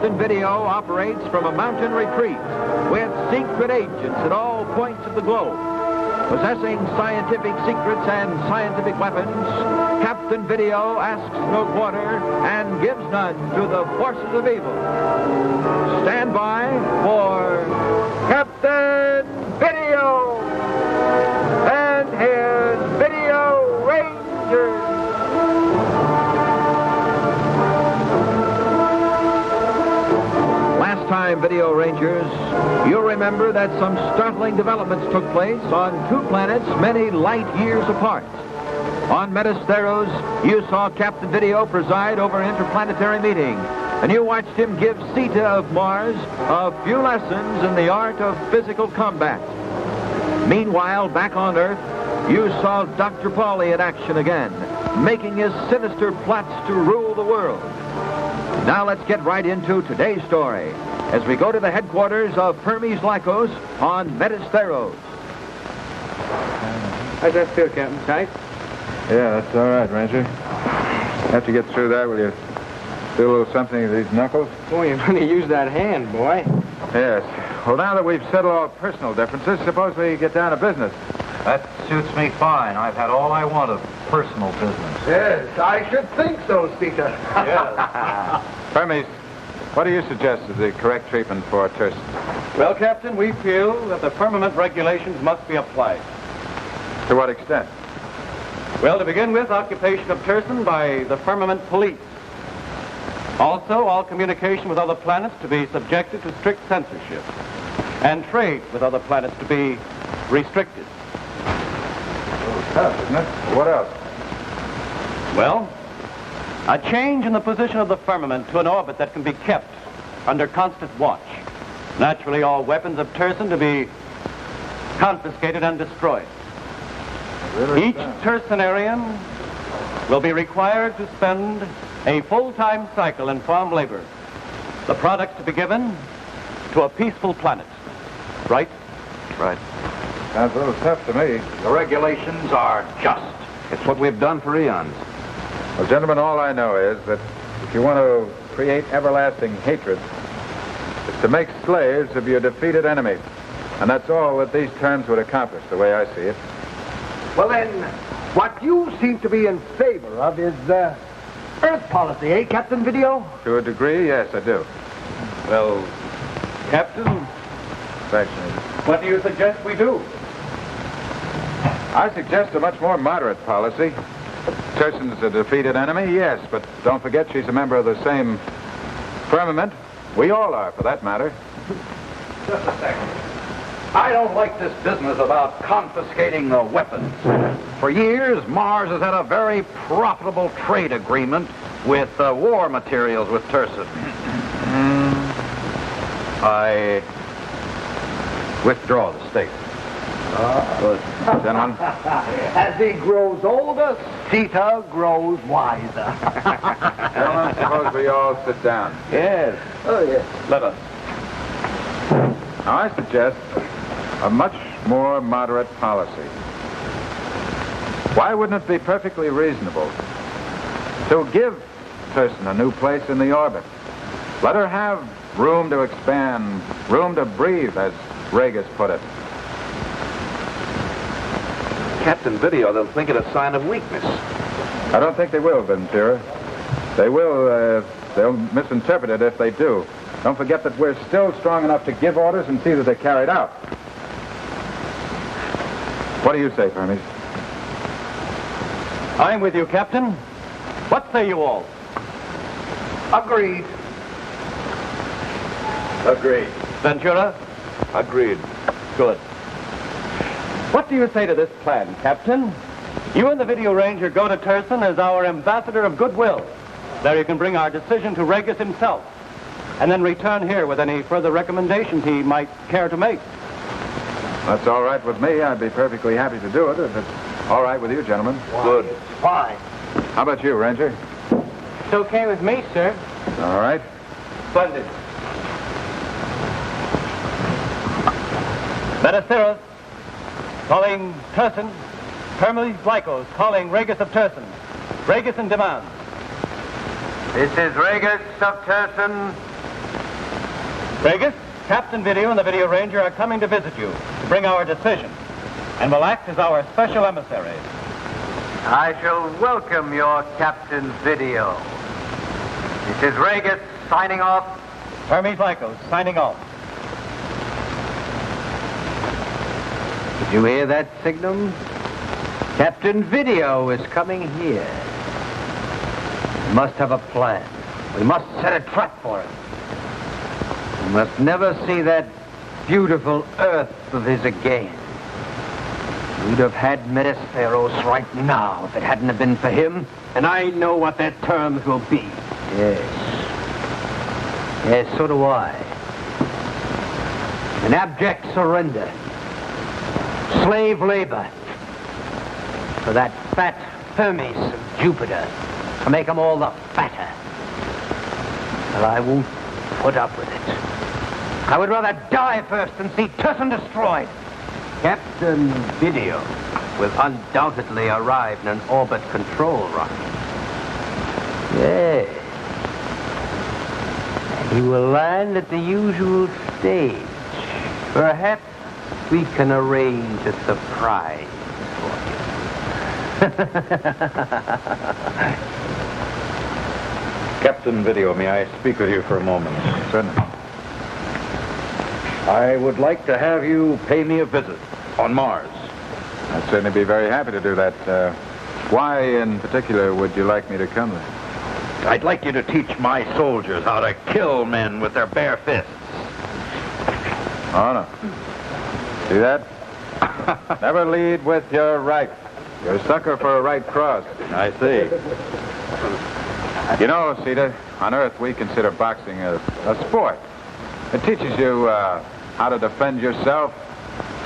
Captain Video operates from a mountain retreat with secret agents at all points of the globe. Possessing scientific secrets and scientific weapons, Captain Video asks no quarter and gives none to the forces of evil. Stand by for Captain Video and his Video Rangers. Last time, Video Rangers, you'll remember that some startling developments took place on two planets many light years apart. On Metasteros, you saw Captain Video preside over an interplanetary meeting, and you watched him give Sita of Mars a few lessons in the art of physical combat. Meanwhile, back on Earth, you saw Dr. Pauly in action again, making his sinister plots to rule the world. Now let's get right into today's story as we go to the headquarters of Hermes Lycos on Metasteros. How's that feel, Captain? Tight? Yeah, that's all right, Ranger. After you get through that, will you do a little something to these knuckles? Boy, you're going to use that hand, boy. Yes. Well, now that we've settled all personal differences, suppose we get down to business. That suits me fine. I've had all I want of personal business. Yes, I should think so, Sita. Hermes, what do you suggest is the correct treatment for Turson? Well, Captain, we feel that the firmament regulations must be applied. To what extent? Well, to begin with, occupation of Turson by the firmament police. Also, all communication with other planets to be subjected to strict censorship. And trade with other planets to be restricted. Tough, isn't it? What else? Well, a change in the position of the firmament to an orbit that can be kept under constant watch. Naturally, all weapons of Turson to be confiscated and destroyed. Each Tursonarian will be required to spend a full-time cycle in farm labor. The products to be given to a peaceful planet. Right? Right. Sounds a little tough to me. The regulations are just. It's what we've done for eons. Well, gentlemen, all I know is that if you want to create everlasting hatred, it's to make slaves of your defeated enemy. And that's all that these terms would accomplish, the way I see it. Well, then, what you seem to be in favor of is Earth policy, eh, Captain Video? To a degree, yes, I do. Well, Captain, Thanks, what do you suggest we do? I suggest a much more moderate policy. Turson's a defeated enemy, yes, but don't forget she's a member of the same firmament. We all are, for that matter. Just a second. I don't like this business about confiscating the weapons. For years, Mars has had a very profitable trade agreement with war materials with Turson. I withdraw the statement. Good. Gentlemen. As he grows older, Sita grows wiser. Gentlemen, suppose we all sit down. Yes. Oh, yes. Let us. Now, I suggest a much more moderate policy. Why wouldn't it be perfectly reasonable to give Turson a new place in the orbit? Let her have room to expand, room to breathe, as Regis put it. Captain Video, they'll think it a sign of weakness. I don't think they will, Ventura. They'll misinterpret it if they do. Don't forget that we're still strong enough to give orders and see that they're carried out. What do you say, Hermes? I'm with you, Captain. What say you all? Agreed. Agreed. Ventura? Agreed. Good. What do you say to this plan, Captain? You and the Video Ranger go to Turson as our ambassador of goodwill. There you can bring our decision to Regis himself, and then return here with any further recommendations he might care to make. That's all right with me. I'd be perfectly happy to do it if it's all right with you, gentlemen. Good. Fine. How about you, Ranger? It's okay with me, sir. All right. Splendid. Metasteros, calling Turson. Hermes Lycos, calling Regis of Turson. Regis in demand. This is Regis of Turson. Vegas, Captain Video and the Video Ranger are coming to visit you to bring our decision and will act as our special emissaries. I shall welcome your Captain Video. This is Regis signing off. Hermes Lycos, signing off. Did you hear that, Signum? Captain Video is coming here. We must have a plan. We must set a trap for him. We must never see that beautiful Earth of his again. We'd have had Metasteros right now if it hadn't have been for him, and I know what their terms will be. Yes. Yes, so do I. An abject surrender. Slave labor. For that fat Hermes of Jupiter. To make them all the fatter. But I won't put up with it. I would rather die first than see Turson destroyed. Captain Video will undoubtedly arrive in an orbit control rocket. Yes. And he will land at the usual stage. Perhaps we can arrange a surprise for you. Captain Video, may I speak with you for a moment? Certainly. I would like to have you pay me a visit on Mars. I'd certainly be very happy to do that. Why in particular would you like me to come there? I'd like you to teach my soldiers how to kill men with their bare fists. Oh, no. See that? Never lead with your right. You're a sucker for a right cross. I see. You know, Sita, on Earth we consider boxing a sport. It teaches you how to defend yourself,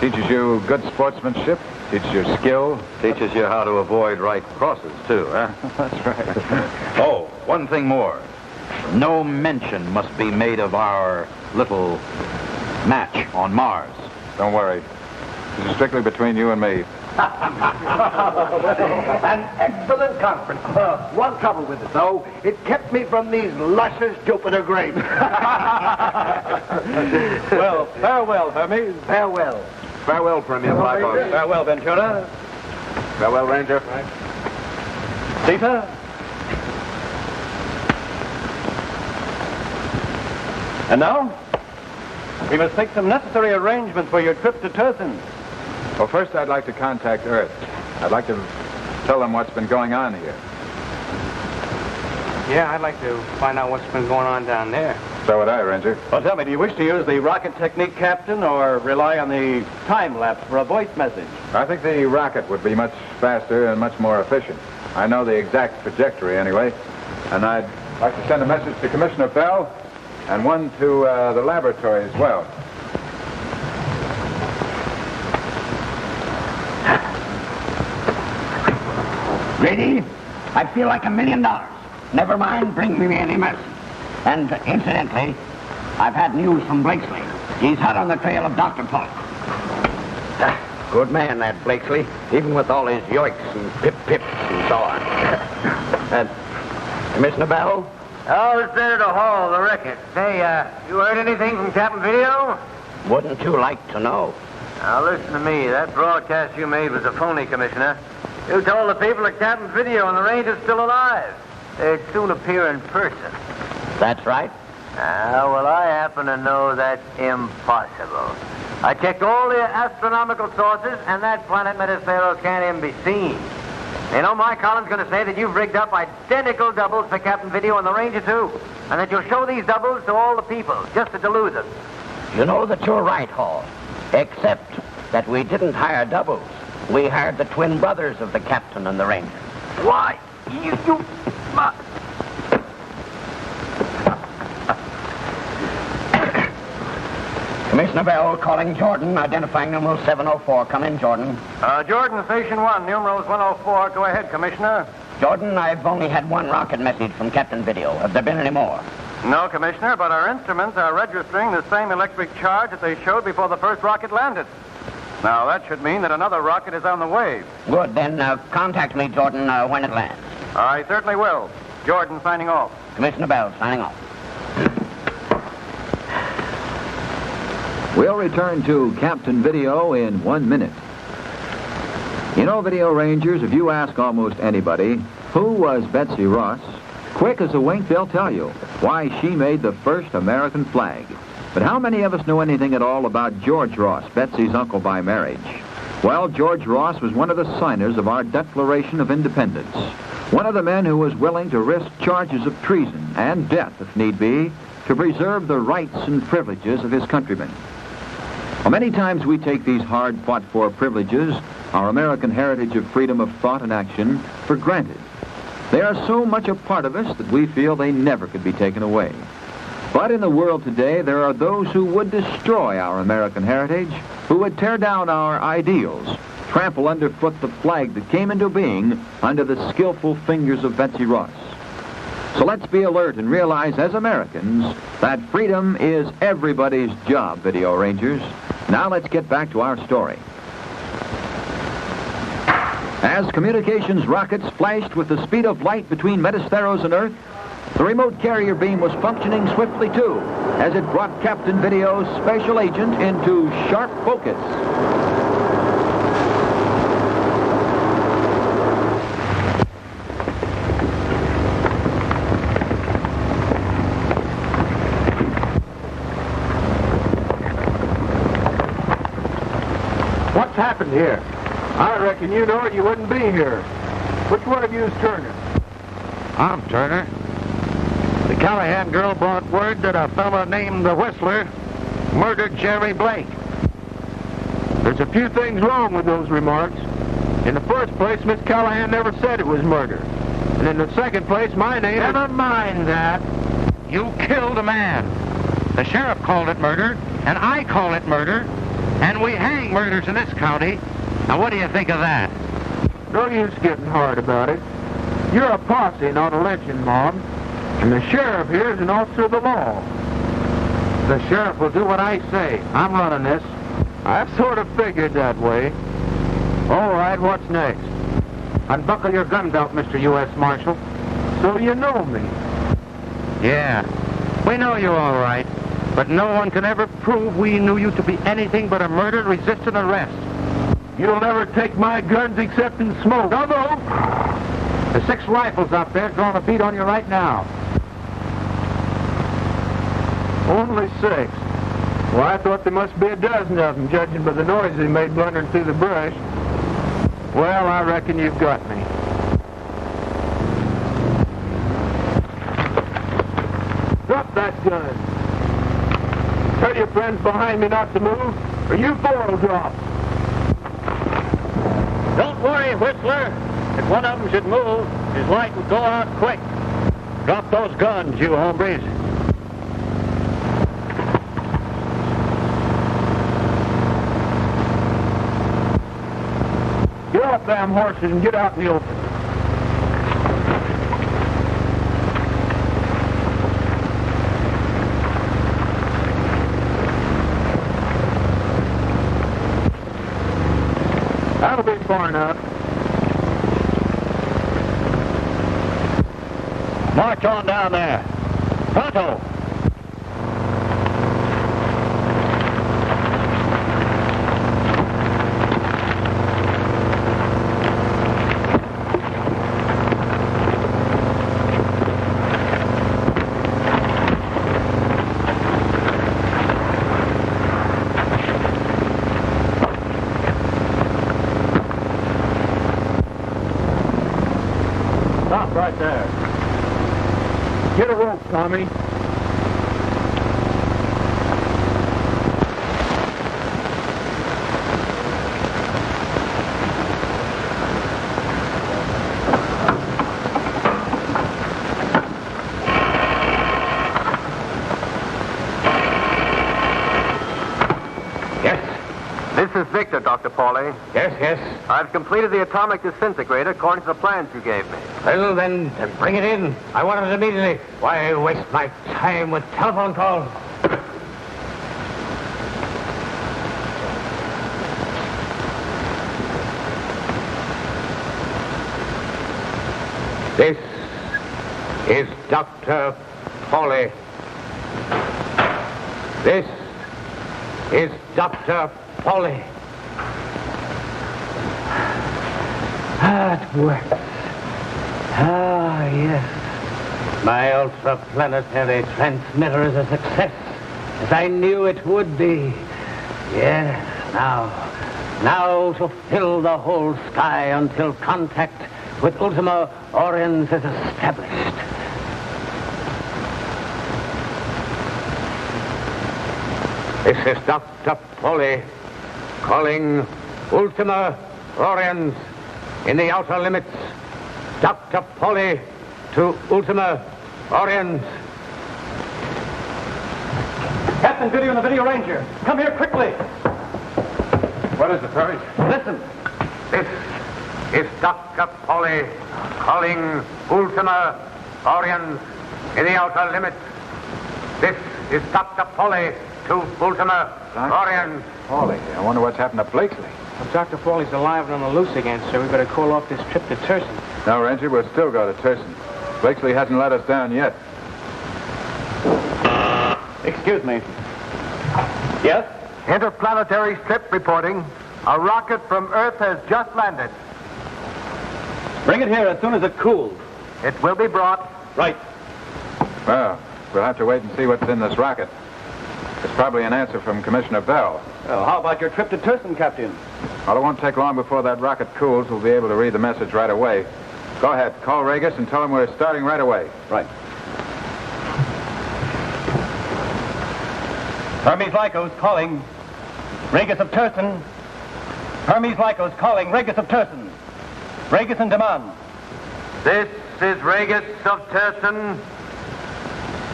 teaches you good sportsmanship, teaches you skill. Teaches you how to avoid right crosses, too, huh? That's right. Oh, one thing more. No mention must be made of our little match on Mars. Don't worry. This is strictly between you and me. An excellent conference. One trouble with it, though. It kept me from these luscious Jupiter grapes. Well, farewell, Hermes. Farewell. Farewell, Premier Blackhawk. Farewell, Ventura. Farewell, Ranger. Sita. And now, we must make some necessary arrangements for your trip to Turson. Well, first I'd like to contact Earth. I'd like to tell them what's been going on here. Yeah, I'd like to find out what's been going on down there. So would I, Ranger. Well, tell me, do you wish to use the rocket technique, Captain, or rely on the time lapse for a voice message? I think the rocket would be much faster and much more efficient. I know the exact trajectory anyway. And I'd like to send a message to Commissioner Bell and one to the laboratory as well. Lady, I feel like $1 million. Never mind, bring me any mess. And incidentally, I've had news from Blakesley. He's hot on the trail of Dr. Pollock. Good man, that Blakesley. Even with all his yoiks and pip-pips and so on. Commissioner Bell? Oh, Senator Hall, the record. Say, you heard anything from Captain Video? Wouldn't you like to know? Now, listen to me. That broadcast you made was a phony, Commissioner. You told the people that Captain Video and the Ranger's still alive. They'd soon appear in person. That's right. Well, I happen to know that's impossible. I checked all the astronomical sources, and that planet Metasteros can't even be seen. You know, my column's going to say that you've rigged up identical doubles for Captain Video and the Ranger, too. And that you'll show these doubles to all the people, just to delude them. You know that you're right, Hall. Except that we didn't hire doubles. We hired the twin brothers of the Captain and the Ranger. Why? You... Commissioner Bell calling Jordan, identifying numeral 704. Come in, Jordan. Jordan, Station 1, numerals 104. Go ahead, Commissioner. Jordan, I've only had one rocket message from Captain Video. Have there been any more? No, Commissioner, but our instruments are registering the same electric charge that they showed before the first rocket landed. Now, that should mean that another rocket is on the way. Good, then contact me, Jordan, when it lands. I certainly will. Jordan signing off. Commissioner Bell signing off. We'll return to Captain Video in 1 minute. You know, Video Rangers, if you ask almost anybody, who was Betsy Ross, quick as a wink, they'll tell you why she made the first American flag. But how many of us know anything at all about George Ross, Betsy's uncle by marriage? Well, George Ross was one of the signers of our Declaration of Independence. One of the men who was willing to risk charges of treason and death, if need be, to preserve the rights and privileges of his countrymen. Well, many times we take these hard fought-for privileges, our American heritage of freedom of thought and action, for granted. They are so much a part of us that we feel they never could be taken away. But in the world today, there are those who would destroy our American heritage, who would tear down our ideals, trample underfoot the flag that came into being under the skillful fingers of Betsy Ross. So let's be alert and realize as Americans that freedom is everybody's job, Video Rangers. Now let's get back to our story. As communications rockets flashed with the speed of light between Metasteros and Earth, the remote carrier beam was functioning swiftly too, as it brought Captain Video's special agent into sharp focus. What's happened here? I reckon you know it, you wouldn't be here. Which one of you is Turner? I'm Turner. The Callahan girl brought word that a fella named the Whistler murdered Jerry Blake. There's a few things wrong with those remarks. In the first place, Miss Callahan never said it was murder. And in the second place, my name Never mind that. You killed a man. The sheriff called it murder, and I call it murder, and we hang murders in this county. Now, what do you think of that? No use getting hard about it. You're a posse, not a lynching mob. And the sheriff here is an officer of the law. The sheriff will do what I say. I'm running this. I sort of figured that way. All right, what's next? Unbuckle your gun belt, Mr. U.S. Marshal. So you know me. Yeah, we know you all right. But no one can ever prove we knew you to be anything but a murder-resistant arrest. You'll never take my guns except in smoke. No. The 6 rifles out there drawing a bead on you right now. Only 6. Well, I thought there must be a dozen of them, judging by the noise they made blundering through the brush. Well, I reckon you've got me. Drop that gun. Tell your friends behind me not to move, or you 4 will drop. Don't worry, Whistler. If one of them should move, his light will go out quick. Drop those guns, you hombres. Get off them horses and get out in the open. That'll be far enough. March on down there. Pronto. Stop right there. Get a rope, Tommy. This is Victor, Dr. Pauly. Yes. I've completed the atomic disintegrator according to the plans you gave me. Well, then, bring it in. I want it immediately. Why waste my time with telephone calls? This is Dr. Pauly. This is Dr. Polly. It works. Ah, yes. My ultraplanetary transmitter is a success, as I knew it would be. Yes, now to fill the whole sky until contact with Ultima Oriens is established. This is Dr. Polly calling Ultima Oriens in the outer limits. Dr. Polly to Ultima Oriens. Captain Video and the Video Ranger, come here quickly. What is it, Perry? Listen. This is Dr. Polly calling Ultima Oriens in the outer limits. This is Dr. Polly to Ultima Oriens. Polly, I wonder what's happened to Blakely. Well, Dr. Foley's alive and on the loose again, sir. We better call off this trip to Turson. No, Ranger, we'll still go to Turson. Blakely hasn't let us down yet. Excuse me. Yes? Interplanetary strip reporting. A rocket from Earth has just landed. Bring it here as soon as it cools. It will be brought. Right. Well, we'll have to wait and see what's in this rocket. It's probably an answer from Commissioner Bell. Well, how about your trip to Turson, Captain? Well, it won't take long before that rocket cools. We'll be able to read the message right away. Go ahead, call Regis and tell him we're starting right away. Right. Hermes Lycos calling Regis of Turson. Hermes Lycos calling Regis of Turson. Regis in demand. This is Regis of Turson.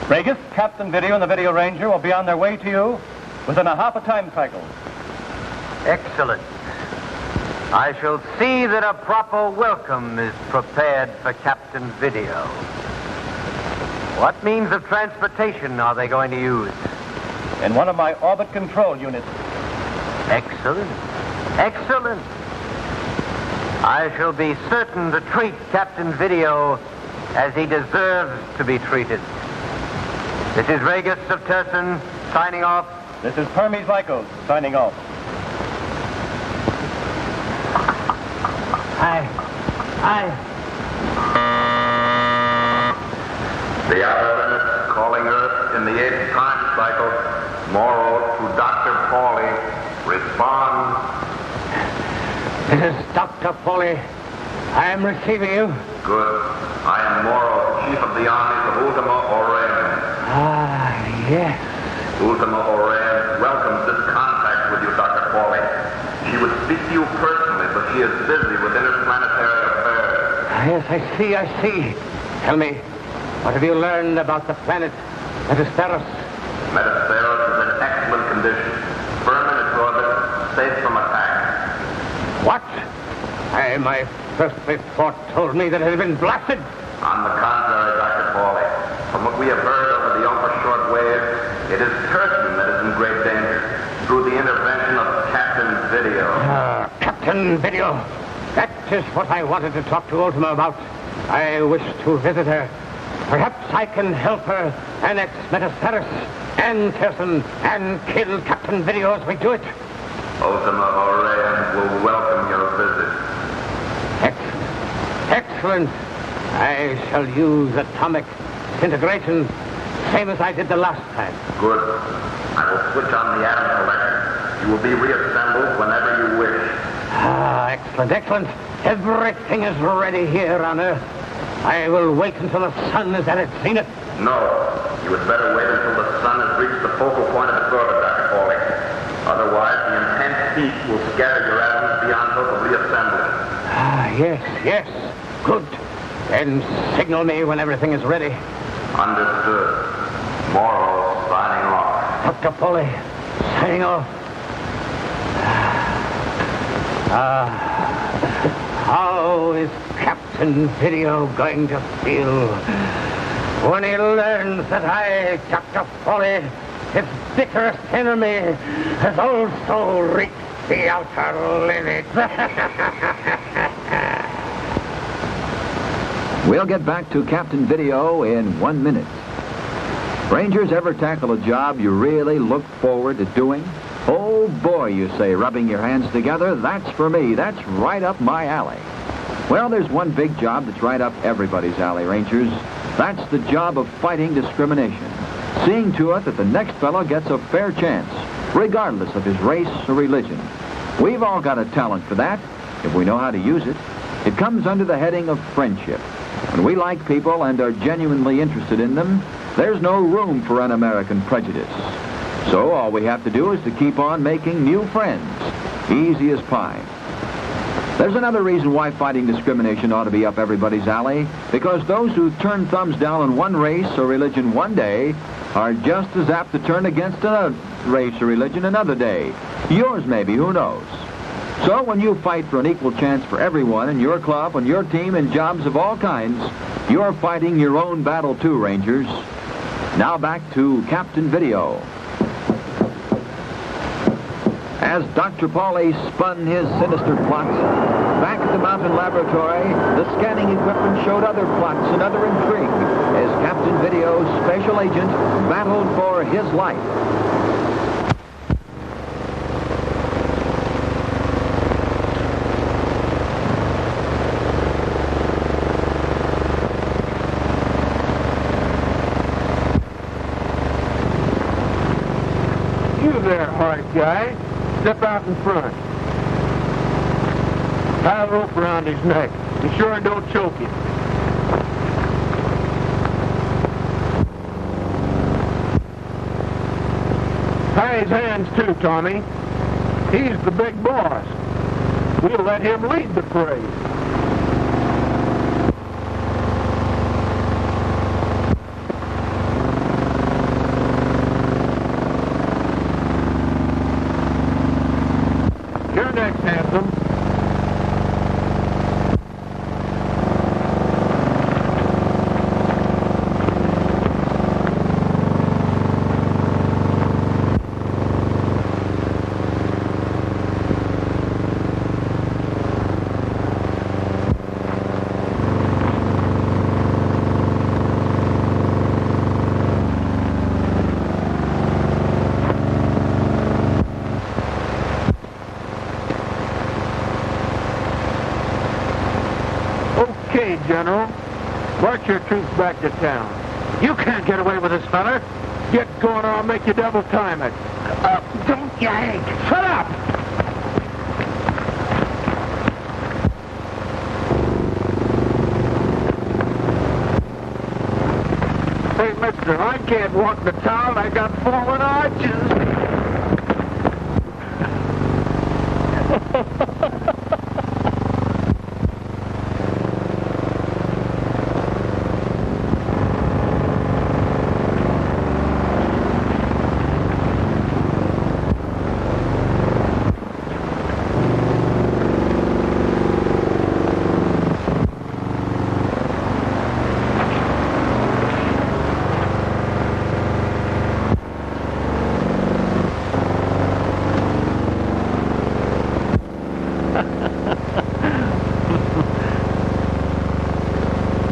Regis, Captain Video and the Video Ranger will be on their way to you within a half a time cycle. Excellent. I shall see that a proper welcome is prepared for Captain Video. What means of transportation are they going to use? In one of my orbit control units. Excellent. Excellent. I shall be certain to treat Captain Video as he deserves to be treated. This is Regis of Turson, signing off. This is Hermes Lycos, signing off. The outer limits calling Earth in the 8th time cycle. Morrow to Dr. Pauly. Respond. This is Dr. Polly. I am receiving you. Good. I am Morrow, Chief of the Armies of Ultima Oriens. Ah, yes. Ultima Oriens welcomes this contact with you, Dr. Pauly. She would speak to you personally, but she is busy with interplanetary affairs. Yes, I see. Tell me, what have you learned about the planet Metasteros? Metasteros is in excellent condition. Firm in its orbit, safe from attack. What? My first report told me that it had been blasted. On the contrary, Dr. Pauly, from what we have heard over the ultra-short wave, it is Turson that is in great danger through the intervention of Captain Video. Captain Video. That is what I wanted to talk to Ultima about. I wish to visit her. Perhaps I can help her annex Metasteros and Turson and kill Captain Video as we do it. Ultima Oriens will welcome your visit. Excellent. I shall use atomic disintegration, same as I did the last time. Good. I will switch on the atom collector. You will be reassembled whenever you wish. Excellent. Everything is ready here on Earth. I will wait until the sun is at its zenith. No. You had better wait until the sun has reached the focal point of its orbit, Dr. Pauly. Otherwise, the intense heat will scatter your atoms beyond hope of reassembly. Yes. Good. Then signal me when everything is ready. Understood. Morrow signing off. Dr. Polly, signing off. How is Captain Video going to feel when he learns that I, Dr. Polly, his bitterest enemy, has also reached the outer limits? We'll get back to Captain Video in 1 minute. Rangers, ever tackle a job you really look forward to doing? Oh boy, you say, rubbing your hands together, that's for me. That's right up my alley. Well, there's one big job that's right up everybody's alley, Rangers. That's the job of fighting discrimination. Seeing to it that the next fellow gets a fair chance, regardless of his race or religion. We've all got a talent for that, if we know how to use it. It comes under the heading of friendship. When we like people and are genuinely interested in them, there's no room for un-American prejudice. So all we have to do is to keep on making new friends. Easy as pie. There's another reason why fighting discrimination ought to be up everybody's alley, because those who turn thumbs down on one race or religion one day are just as apt to turn against another race or religion another day. Yours maybe, who knows? So when you fight for an equal chance for everyone in your club, on your team, in jobs of all kinds, you're fighting your own battle too, Rangers. Now back to Captain Video. As Dr. Pauly spun his sinister plots, back at the mountain laboratory, the scanning equipment showed other plots and other intrigue as Captain Video's special agent battled for his life. You there, hard guy. Step out in front. Tie a rope around his neck. Be sure it don't choke him. Tie his hands too, Tommy. He's the big boss. We'll let him lead the parade. You're next, handsome. Okay, General. March your troops back to town. You can't get away with this, fella. Get going or I'll make you double time it. Don't yank. Shut up! Hey, mister, I can't walk the town. I got fallen arches.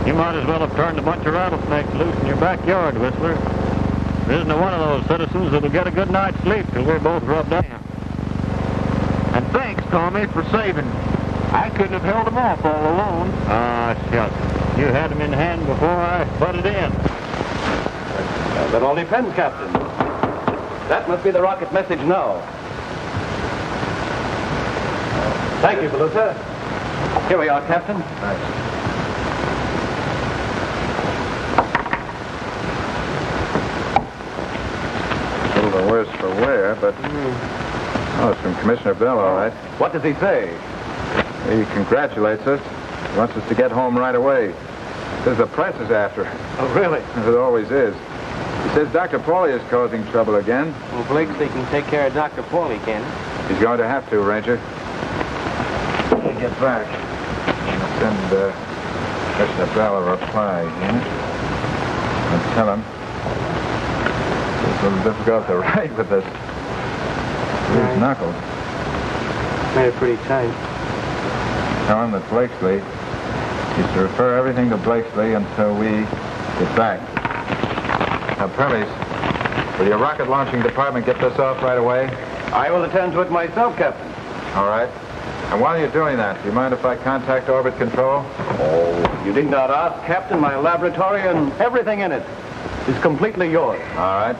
You might as well have turned a bunch of rattlesnakes loose in your backyard, Whistler. There isn't one of those citizens that'll get a good night's sleep till we're both rubbed down. And thanks, Tommy, for saving me. I couldn't have held them off all alone. Ah, shucks. You had them in hand before I butted in. That all depends, Captain. That must be the rocket message now. Thank you, Belusa. Here we are, Captain. Thanks. A little the worse for wear, but... Oh, it's from Commissioner Bell, all right. What does he say? He congratulates us. He wants us to get home right away. Says the press is after us. Oh, really? As it always is. He says Dr. Pauly is causing trouble again. Well, Blakesley can take care of Dr. Pauly, can he? He's going to have to, Ranger. When we get back, I'll send Commissioner Bell a reply, and tell him it's a little difficult to write with this. These knuckles. Made it pretty tight. Tell him that Blakesley is to refer everything to Blakesley until we get back. Now, Perlis, will your rocket launching department get this off right away? I will attend to it myself, Captain. All right. And while you're doing that, do you mind if I contact Orbit Control? Oh, you need not ask, Captain. My laboratory and everything in it is completely yours. All right.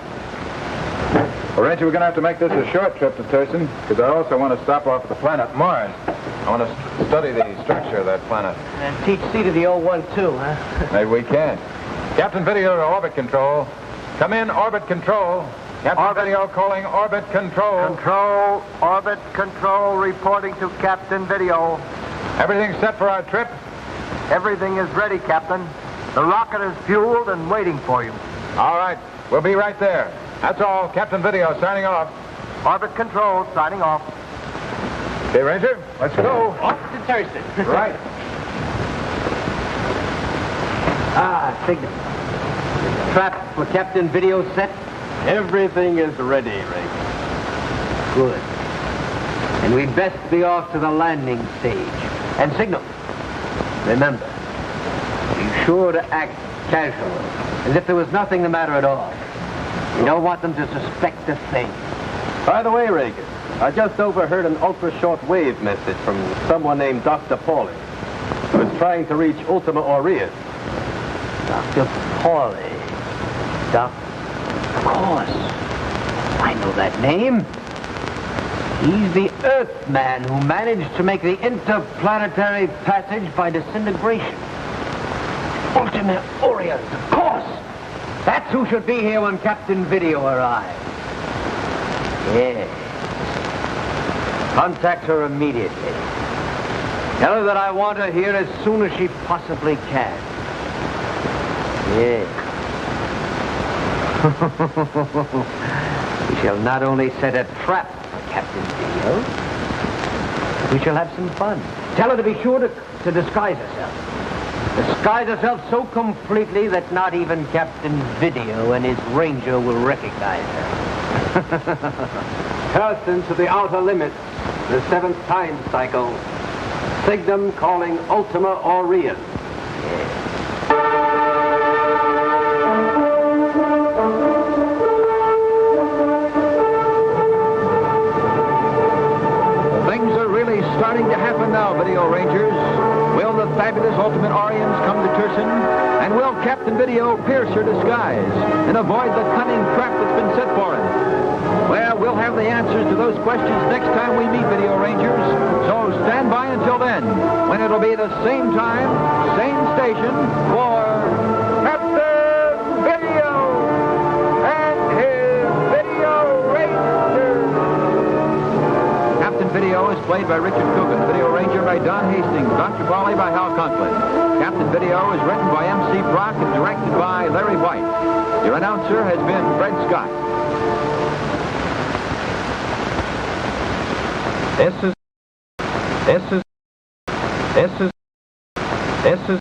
Well, Ranger, we're going to have to make this a short trip to Turson, because I also want to stop off at the planet Mars. I want to study the structure of that planet. And teach C to the old one, too, huh? Maybe we can. Captain Video to Orbit Control. Come in, Orbit Control. Captain Video calling Orbit Control. Control, Orbit Control, reporting to Captain Video. Everything set for our trip? Everything is ready, Captain. The rocket is fueled and waiting for you. All right. We'll be right there. That's all. Captain Video signing off. Orbit Control signing off. Okay, Ranger, let's go. Off to Thurston. Right. Signal. Trap for Captain Video set. Everything is ready, Ray. Good. And we'd best be off to the landing stage. And signal. Remember, be sure to act casual, as if there was nothing the matter at all. We don't want them to suspect a thing. By the way, Reagan, I just overheard an ultra-short wave message from someone named Dr. Pauly, who is trying to reach Ultima Aureus. Dr. Pauly. Of course. I know that name. He's the Earthman who managed to make the interplanetary passage by disintegration. Ultima Aureus, of course. That's who should be here when Captain Video arrives. Yes. Contact her immediately. Tell her that I want her here as soon as she possibly can. Yes. We shall not only set a trap for Captain Video, we shall have some fun. Tell her to be sure to disguise herself. Disguise herself so completely that not even Captain Video and his ranger will recognize her. Turson to the outer limits, the 7th time cycle. Signum calling Ultima Aureus. Things are really starting to happen now, Video Rangers. Will the fabulous Ultimate Orions come to Turson? And will Captain Video pierce her disguise and avoid the cunning trap that's been set for him? Well, we'll have the answers to those questions next time we meet, Video Rangers. So stand by until then, when it'll be the same time, same station for Captain Video and his Video Rangers. Captain Video is played by Richard Coogan, Video Ranger by Don Hastings, Dr. Pauly by Hal Conklin. Captain Video is written by M.C. Brock and directed by Larry White. Your announcer has been Fred Scott. This is